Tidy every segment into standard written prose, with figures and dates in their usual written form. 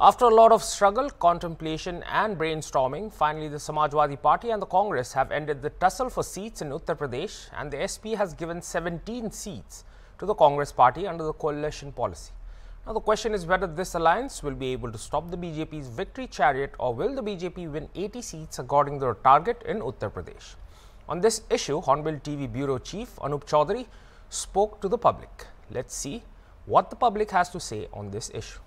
After a lot of struggle, contemplation and brainstorming, finally the Samajwadi Party and the Congress have ended the tussle for seats in Uttar Pradesh, and the SP has given 17 seats to the Congress party under the coalition policy. Now the question is whether this alliance will be able to stop the BJP's victory chariot, or will the BJP win 80 seats according to their target in Uttar Pradesh. On this issue, Hornbill TV Bureau Chief Anup Chaudhary spoke to the public. Let's see what the public has to say on this issue.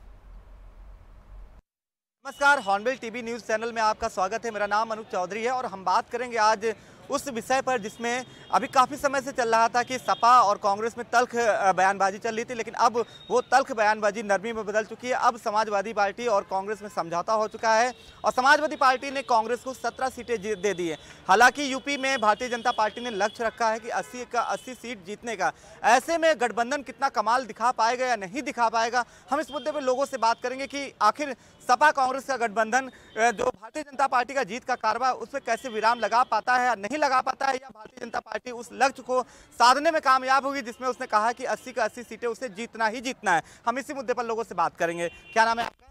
नमस्कार, hornbill TV news channel में आपका स्वागत है। मेरा नाम अनूप चौधरी है और हम बात करेंगे आज उस विषय पर जिसमें अभी काफ़ी समय से चल रहा था कि सपा और कांग्रेस में तल्ख बयानबाजी चल रही थी, लेकिन अब वो तल्ख बयानबाजी नरमी में बदल चुकी है। अब समाजवादी पार्टी और कांग्रेस में समझौता हो चुका है और समाजवादी पार्टी ने कांग्रेस को 17 सीटें दे दी है। हालांकि यूपी में भारतीय जनता पार्टी ने लक्ष्य रखा है कि 80 सीट जीतने का। ऐसे में गठबंधन कितना कमाल दिखा पाएगा या नहीं दिखा पाएगा, हम इस मुद्दे पर लोगों से बात करेंगे कि आखिर सपा कांग्रेस का गठबंधन जो भारतीय जनता पार्टी का जीत का कारवा उस पर कैसे विराम लगा पाता है या नहीं लगा पाता है, या भारतीय जनता पार्टी उस लक्ष्य को साधने में कामयाब होगी जिसमें उसने कहा कि 80 का 80 सीटें उसे जीतना ही जीतना है। हम इसी मुद्दे पर लोगों से बात करेंगे। क्या नाम है आपका?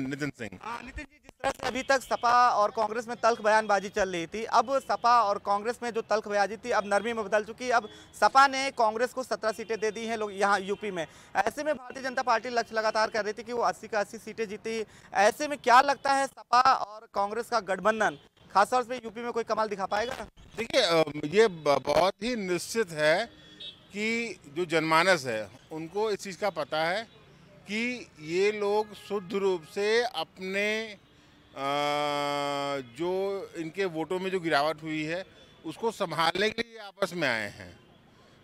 नितिन सिंह। नितिन जी, जिस तरह से अभी तक सपा और कांग्रेस में तल्ख बयानबाजी चल रही थी, अब सपा और कांग्रेस में जो तल्ख बयानबाजी थी अब नरमी में बदल चुकी है। अब सपा ने कांग्रेस को 17 सीटें दे दी हैं लोग यहाँ यूपी में। ऐसे में भारतीय जनता पार्टी लक्ष्य लगातार कर रही थी कि वो 80 का 80 सीटें जीती। ऐसे में क्या लगता है सपा और कांग्रेस का गठबंधन खासतौर से यूपी में कोई कमाल दिखा पाएगा? देखिए, ये बहुत ही निश्चित है कि जो जनमानस है उनको इस चीज़ का पता है कि ये लोग शुद्ध रूप से अपने जो इनके वोटों में जो गिरावट हुई है उसको संभालने के लिए आपस में आए हैं।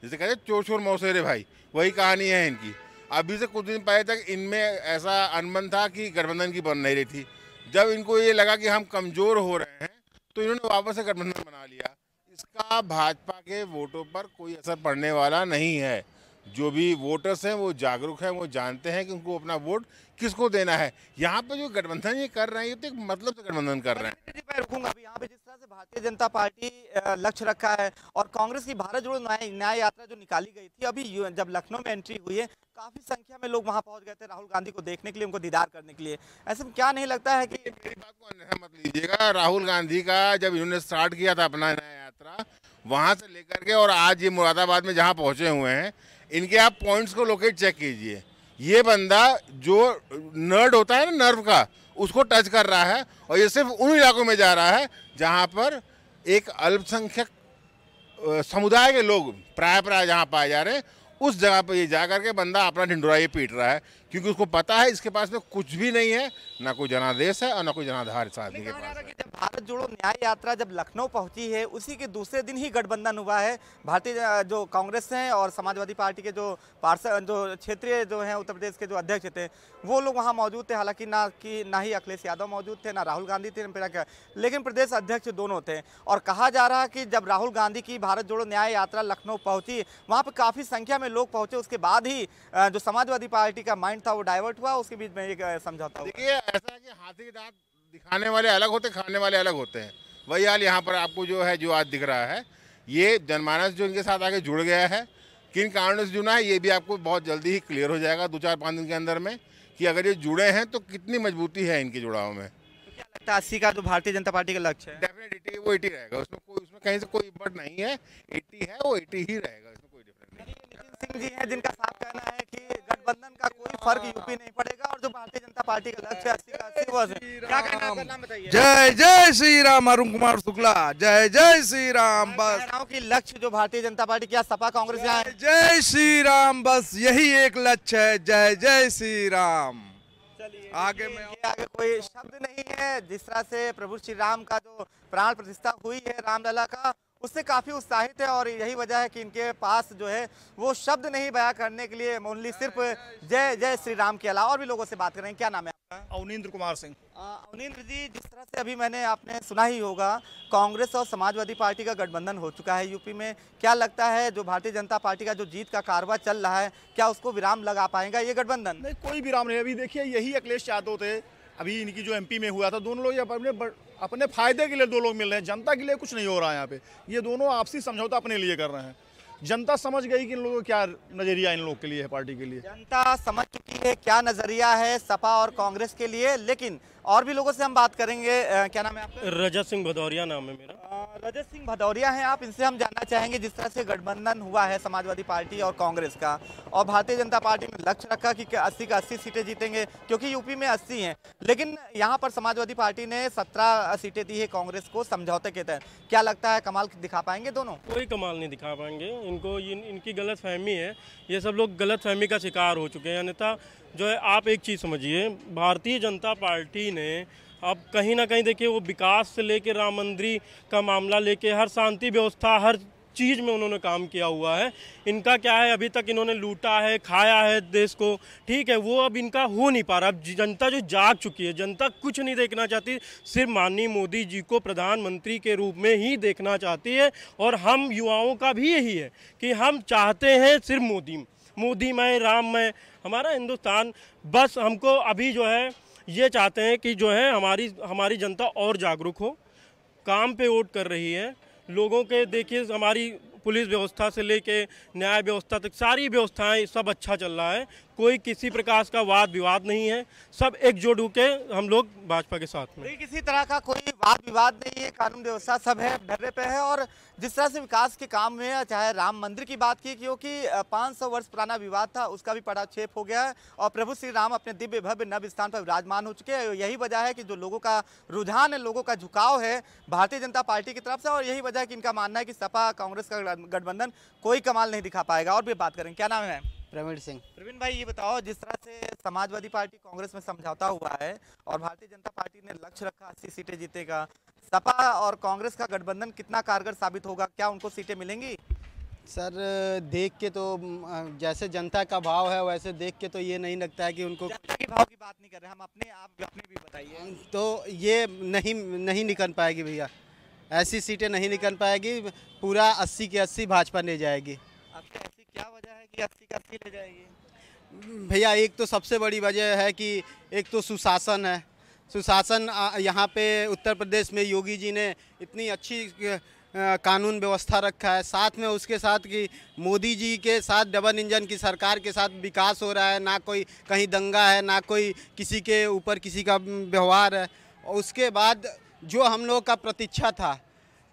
जैसे कहते हैं चोर चोर मौसेरे भाई, वही कहानी है इनकी। अभी से कुछ दिन पहले तक इनमें ऐसा अनबन था कि गठबंधन की बन नहीं रही थी। जब इनको ये लगा कि हम कमज़ोर हो रहे हैं तो इन्होंने वापस से गठबंधन बना लिया। इसका भाजपा के वोटों पर कोई असर पड़ने वाला नहीं है। जो भी वोटर्स हैं वो जागरूक हैं, वो जानते हैं कि उनको अपना वोट किसको देना है। यहाँ पे जो गठबंधन ये कर रहे हैं ये तो एक मतलब से गठबंधन कर रहे हैं। मैं रुकूंगा अभी यहाँ पे। जिस तरह से भारतीय जनता पार्टी लक्ष्य रखा है और कांग्रेस की भारत जोड़ो न्याय यात्रा जो निकाली गई थी, अभी जब लखनऊ में एंट्री हुई है काफी संख्या में लोग वहां पहुंच गए थे राहुल गांधी को देखने के लिए, उनको दीदार करने के लिए। ऐसे में क्या नहीं लगता है कि मेरी बात को अन्यथा मत लीजिएगा, राहुल गांधी का जब इन्होंने स्टार्ट किया था अपना न्याय यात्रा, वहां से लेकर के और आज ये मुरादाबाद में जहाँ पहुंचे हुए हैं, इनके आप पॉइंट्स को लोकेट चेक कीजिए। ये बंदा जो नर्ड होता है ना, नर्व का, उसको टच कर रहा है और ये सिर्फ उन इलाकों में जा रहा है जहां पर एक अल्पसंख्यक समुदाय के लोग प्राय जहां पाए जा रहे हैं, उस जगह पर ये जा करके बंदा अपना ढिंडोरा ये पीट रहा है, क्योंकि उसको पता है इसके पास में कुछ भी नहीं है, ना कोई जनादेश है और ना कोई जनाधार इस आदमी के पास है। जब भारत जोड़ो न्याय यात्रा जब लखनऊ पहुंची है, उसी के दूसरे दिन ही गठबंधन हुआ है। भारतीय जो कांग्रेस हैं और समाजवादी पार्टी के जो पार्षद जो क्षेत्रीय जो हैं उत्तर प्रदेश के जो अध्यक्ष थे वो लोग वहां मौजूद थे। हालांकि ना ही अखिलेश यादव मौजूद थे, ना राहुल गांधी थे, लेकिन प्रदेश अध्यक्ष दोनों थे। और कहा जा रहा है कि जब राहुल गांधी की भारत जोड़ो न्याय यात्रा लखनऊ पहुंची, वहां पर काफी संख्या में लोग पहुंचे, उसके बाद ही जो समाजवादी पार्टी का माइंड था वो डाइवर्ट हुआ, उसके बीच में एक समझौता हुआ। देखिए, ऐसा है कि हाथी के दांत दिखाने वाले अलग होते हैं, खाने वाले अलग होते हैं। वही हाल यहाँ पर आपको जो है, जो आज दिख रहा है, ये जनमानस जो इनके साथ आके जुड़ गया है, किन कारणों से जुड़ा है ये भी आपको बहुत जल्दी ही क्लियर हो जाएगा 2-4-5 दिन के अंदर में, कि अगर ये जुड़े हैं तो कितनी मजबूती है इनके जुड़ाव में। तो क्या लगता है 80 का जो भारतीय जनता पार्टी का लक्ष्य है? डेफिनेटली वो 80 रहेगा, उसमें कहीं से कोई बट नहीं है। 80 है वो 80 ही रहेगा, इसमें कोई डिफरेंस नहीं। नितिन सिंह जी हैं जिनका साफ कहना है कि गठबंधन का कोई फर्क यूपी नहीं पड़ेगा और जो भारतीय जनता पार्टी का लक्ष्य 80 का 80 वो है। क्या कहना है, नाम बताइए। जय जय श्री राम। अरुण कुमार शुक्ला। जय जय श्री राम। बस कि लक्ष्य जो भारतीय जनता पार्टी क्या सपा कांग्रेस यहाँ है? जय श्री राम, बस यही एक लक्ष्य है। जय जय श्री राम। चलिए आगे में आगे कोई शब्द नहीं है। जिस तरह से प्रभु श्री राम का जो प्राण प्रतिष्ठा हुई है रामलला का, उससे काफ़ी उत्साहित है और यही वजह है कि इनके पास जो है वो शब्द नहीं बयां करने के लिए ओनली सिर्फ जय जय श्री राम के अलावा। और भी लोगों से बात करेंगे। क्या नाम है आपका? अवनींद्र कुमार सिंह। अवनींद्र जी, जिस तरह से अभी आपने सुना ही होगा, कांग्रेस और समाजवादी पार्टी का गठबंधन हो चुका है यूपी में। क्या लगता है जो भारतीय जनता पार्टी का जो जीत का कारवा चल रहा है, क्या उसको विराम लगा पाएगा ये गठबंधन? नहीं, कोई विराम नहीं। अभी देखिए, यही अखिलेश यादव थे, अभी इनकी जो एमपी में हुआ था, दोनों लोग अपने फायदे के लिए दो लोग मिल रहे हैं, जनता के लिए कुछ नहीं हो रहा है यहाँ पे। ये दोनों आपसी समझौता अपने लिए कर रहे हैं। जनता समझ गई कि इन लोगों का क्या नजरिया इन लोग के लिए है, पार्टी के लिए। जनता समझ चुकी है क्या नजरिया है सपा और कांग्रेस के लिए, लेकिन और भी लोगों से हम बात करेंगे। क्या नाम है आपका? रजत सिंह भदौरिया नाम है मेरा। रजत सिंह भदौरिया हैं आप, इनसे हम जानना चाहेंगे जिस तरह से गठबंधन हुआ है समाजवादी पार्टी और कांग्रेस का, और भारतीय जनता पार्टी ने लक्ष्य रखा कि 80 का 80 सीटें जीतेंगे क्योंकि यूपी में 80 हैं, लेकिन यहाँ पर समाजवादी पार्टी ने 17 सीटें दी है कांग्रेस को समझौते के तहत। क्या लगता है कमाल दिखा पाएंगे दोनों? कोई कमाल नहीं दिखा पाएंगे, इनको इनकी गलत फहमी है, ये सब लोग गलत फहमी का शिकार हो चुके हैं। अन्यथा जो है आप एक चीज़ समझिए, भारतीय जनता पार्टी ने अब कहीं ना कहीं देखिए वो विकास से लेके राम मंदिर का मामला लेके हर शांति व्यवस्था हर चीज़ में उन्होंने काम किया हुआ है। इनका क्या है, अभी तक इन्होंने लूटा है, खाया है देश को, ठीक है, वो अब इनका हो नहीं पा रहा। अब जनता जो जाग चुकी है, जनता कुछ नहीं देखना चाहती, सिर्फ माननीय मोदी जी को प्रधानमंत्री के रूप में ही देखना चाहती है। और हम युवाओं का भी यही है कि हम चाहते हैं सिर्फ मोदीमय राममय हमारा हिंदुस्तान। बस हमको अभी जो है ये चाहते हैं कि जो है हमारी जनता और जागरूक हो, काम पे वोट कर रही है। लोगों के देखिए हमारी पुलिस व्यवस्था से लेके न्याय व्यवस्था तक सारी व्यवस्थाएं सब अच्छा चल रहा है, कोई किसी प्रकार का वाद विवाद नहीं है, सब एकजुट होकर हम लोग भाजपा के साथ में। किसी तरह का कोई वाद विवाद नहीं है, कानून व्यवस्था सब है ढर्रे पे है। और जिस तरह से विकास के काम में चाहे राम मंदिर की बात की, क्योंकि 500 वर्ष पुराना विवाद था उसका भी पटाक्षेप हो गया है और प्रभु श्री राम अपने दिव्य भव्य नव स्थान पर विराजमान हो चुके हैं। यही वजह है कि जो लोगों का रुझान है, लोगों का झुकाव है भारतीय जनता पार्टी की तरफ से, और यही वजह है कि इनका मानना है कि सपा कांग्रेस का गठबंधन कोई कमाल नहीं दिखा पाएगा। और भी बात करें, क्या नाम है? प्रवीण सिंह। प्रवीण भाई, ये बताओ, जिस तरह से समाजवादी पार्टी कांग्रेस में समझौता हुआ है और भारतीय जनता पार्टी ने लक्ष्य रखा 80 सीटें जीतेगा, सपा और कांग्रेस का गठबंधन कितना कारगर साबित होगा? क्या उनको सीटें मिलेंगी? सर देख के तो जैसे जनता का भाव है वैसे देख के तो ये नहीं लगता है कि उनको। जनता के भाव की बात नहीं कर रहे हम, अपने भी बताइए। तो ये नहीं निकल पाएगी भैया, ऐसी सीटें नहीं निकल पाएगी, पूरा 80 के 80 भाजपा ले जाएगी। आपकी ऐसी क्या वजह है कि 80 का 80 ले जाएगी? भैया एक तो सबसे बड़ी वजह है कि एक तो सुशासन है। सुशासन यहाँ पे उत्तर प्रदेश में योगी जी ने इतनी अच्छी कानून व्यवस्था रखा है, साथ में उसके साथ कि मोदी जी के साथ डबल इंजन की सरकार के साथ विकास हो रहा है, ना कोई कहीं दंगा है, ना कोई किसी के ऊपर किसी का व्यवहार है। और उसके बाद जो हम लोग का प्रतीक्षा था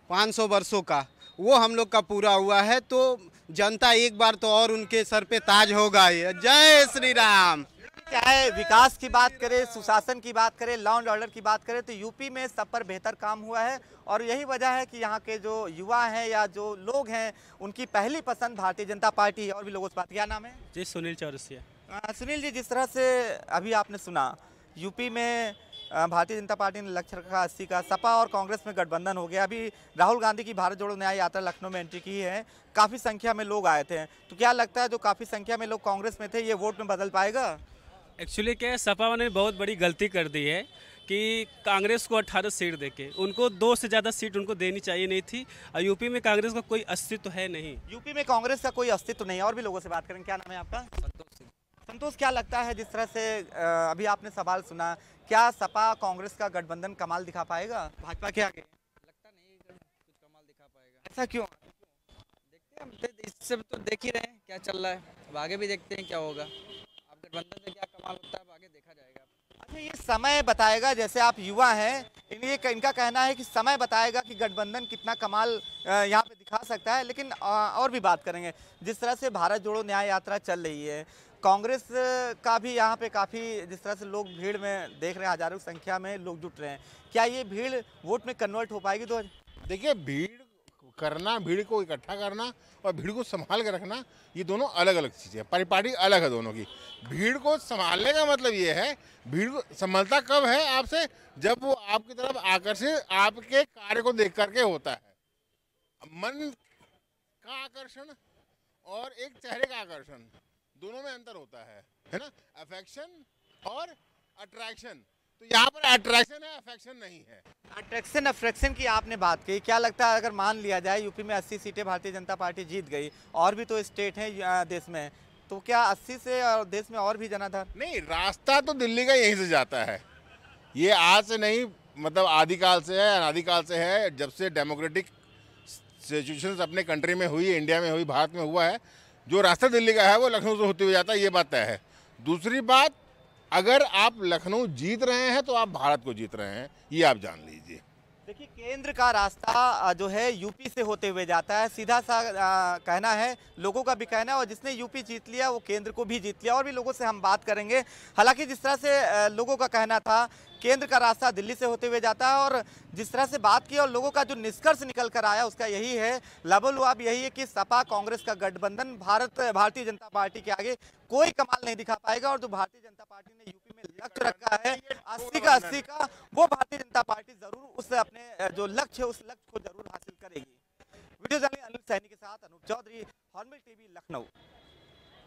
500 वर्षों का, वो हम लोग का पूरा हुआ है। तो जनता एक बार तो और उनके सर पे ताज होगा। जय श्री राम। चाहे विकास की बात करें, सुशासन की बात करें, लॉ एंड ऑर्डर की बात करें, तो यूपी में सब पर बेहतर काम हुआ है। और यही वजह है कि यहाँ के जो युवा हैं या जो लोग हैं उनकी पहली पसंद भारतीय जनता पार्टी है। और भी लोगों से बात, क्या नाम है? जी सुनील चौरसिया। सुनील जी, जिस तरह से अभी आपने सुना, यूपी में भारतीय जनता पार्टी ने लक्ष्य रखा 80 का, सपा और कांग्रेस में गठबंधन हो गया। अभी राहुल गांधी की भारत जोड़ो न्याय यात्रा लखनऊ में एंट्री की है, काफ़ी संख्या में लोग आए थे, तो क्या लगता है जो काफ़ी संख्या में लोग कांग्रेस में थे ये वोट में बदल पाएगा? एक्चुअली क्या है, सपा ने बहुत बड़ी गलती कर दी है कि कांग्रेस को 18 सीट देके उनको 2 से ज़्यादा सीट उनको देनी चाहिए नहीं थी। और यूपी में कांग्रेस का कोई अस्तित्व है नहीं, यूपी में कांग्रेस का कोई अस्तित्व नहीं है। और भी लोगों से बात करें, क्या नाम है आपका? संतोष, क्या लगता है जिस तरह से अभी आपने सवाल सुना, क्या सपा कांग्रेस का गठबंधन कमाल दिखा पाएगा भाजपा के आगे? लगता नहीं कुछ कमाल दिखा पाएगा। ऐसा क्यों? देखते हैं, हम इससे तो देख ही रहे हैं क्या चल रहा है, अब आगे भी देखते हैं क्या होगा। अब गठबंधन से क्या कमाल होता है आगे देखा जाएगा। अच्छा, ये समय बताएगा। जैसे आप युवा हैं, इनका कहना है कि समय बताएगा कि गठबंधन कितना कमाल यहाँ पे दिखा सकता है। लेकिन और भी बात करेंगे, जिस तरह से भारत जोड़ो न्याय यात्रा चल रही है, कांग्रेस का भी यहाँ पे काफ़ी जिस तरह से लोग भीड़ में देख रहे हैं, हजारों की संख्या में लोग जुट रहे हैं, क्या ये भीड़ वोट में कन्वर्ट हो पाएगी? तो देखिए, भीड़ करना, भीड़ को इकट्ठा करना और भीड़ को संभाल कर रखना, ये दोनों अलग अलग चीज़ें, परिपाटी अलग है दोनों की। भीड़ को संभालने का मतलब ये है, भीड़ को संभलता कब है आपसे, जब वो आपकी तरफ आकर्षित आपके कार्य को देख करके होता है। मन का आकर्षण और एक चेहरे का आकर्षण, दोनों में अंतर होता है ना? अफेक्शन और अट्रैक्शन, तो यहाँ पर अट्रैक्शन है, अफेक्शन नहीं है। अट्रैक्शन की आपने बात की, क्या लगता है अगर मान लिया जाए यूपी में 80 सीटें भारतीय जनता पार्टी जीत गई, और भी तो स्टेट हैं देश में, तो क्या 80 से और देश में और भी जनाधार? नहीं, रास्ता तो दिल्ली का यहीं से जाता है, ये आज से नहीं, मतलब आदिकाल से है, अनादिकाल से है। जब से डेमोक्रेटिक सिचुएशंस अपने कंट्री में हुई, इंडिया में हुई, भारत में हुआ है, जो रास्ता दिल्ली का है वो लखनऊ से होते हुए जाता है, ये बात तय है। दूसरी बात, अगर आप लखनऊ जीत रहे हैं तो आप भारत को जीत रहे हैं, ये आप जान लीजिए। देखिए, केंद्र का रास्ता जो है यूपी से होते हुए जाता है, सीधा सा कहना है, लोगों का भी कहना है, और जिसने यूपी जीत लिया वो केंद्र को भी जीत लिया। और भी लोगों से हम बात करेंगे। हालांकि जिस तरह से लोगों का कहना था केंद्र का रास्ता दिल्ली से होते हुए जाता है, और जिस तरह से बात की और लोगों का जो निष्कर्ष निकल कर आया उसका यही है, लबोलुआब यही है कि सपा कांग्रेस का गठबंधन भारतीय जनता पार्टी के आगे कोई कमाल नहीं दिखा पाएगा। और जो भारतीय जनता पार्टी ने यूपी में लक्ष्य रखा है 80 का 80 का, वो भारतीय जनता पार्टी जरूर उस अपने जो लक्ष्य है उस लक्ष्य को जरूर हासिल करेगी। वीडियो जर्नलिस्ट अनिल सैनी के साथ अनूप चौधरी, हॉर्नबिल टीवी, लखनऊ।